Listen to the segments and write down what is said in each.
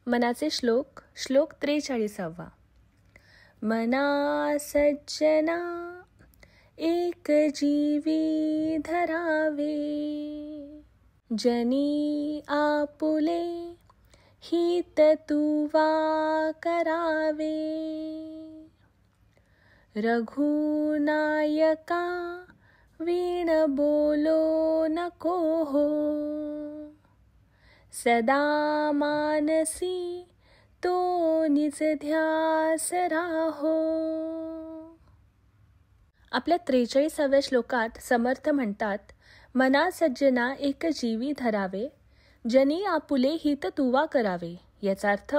मनाचे श्लोक. श्लोक 43. मना सज्जना एक जीवी धरावे, जनी आपुले हित तुवा करावे. रघुनायका वीण बोलो नको हो, सदा मानसी तो निज ध्यास राहो. आपल्या 43व्या श्लोकात समर्थ म्हणतात, मना सज्जना एक जीवी धरावे, जनी आपुले हित तुवा करावे. याचा अर्थ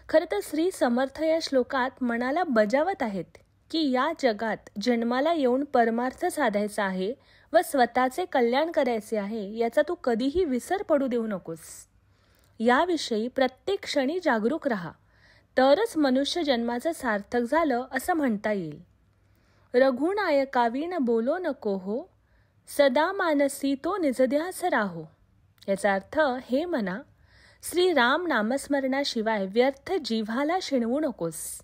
खरं तर श्री समर्थ या श्लोकात मनाला बजावत आहेत की या जगात जन्माला येऊन परमार्थ साधायचा आहे व स्वतःचे कल्याण करायचे आहे, याचा तू कधीही विसर पडू देऊ नकोस. याविषयी प्रत्येक क्षणी जागरूक राहा, तरच मनुष्य जन्माचं सार्थक झालं असं म्हणता येईल. रघुनायकावीन बोलो नको हो, सदा मानसी तो निजध्यास राहो. याचा अर्थ, हे मना, श्री राम नामस्मरणाशिवाय व्यर्थ जिव्हाला शिणवू नकोस.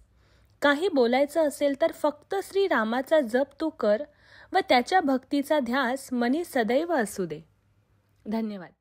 काही बोलायचं असेल तर फक्त श्री रामाचा जप तू कर व त्याच्या भक्तीचा ध्यास मनी सदैव असू दे. धन्यवाद.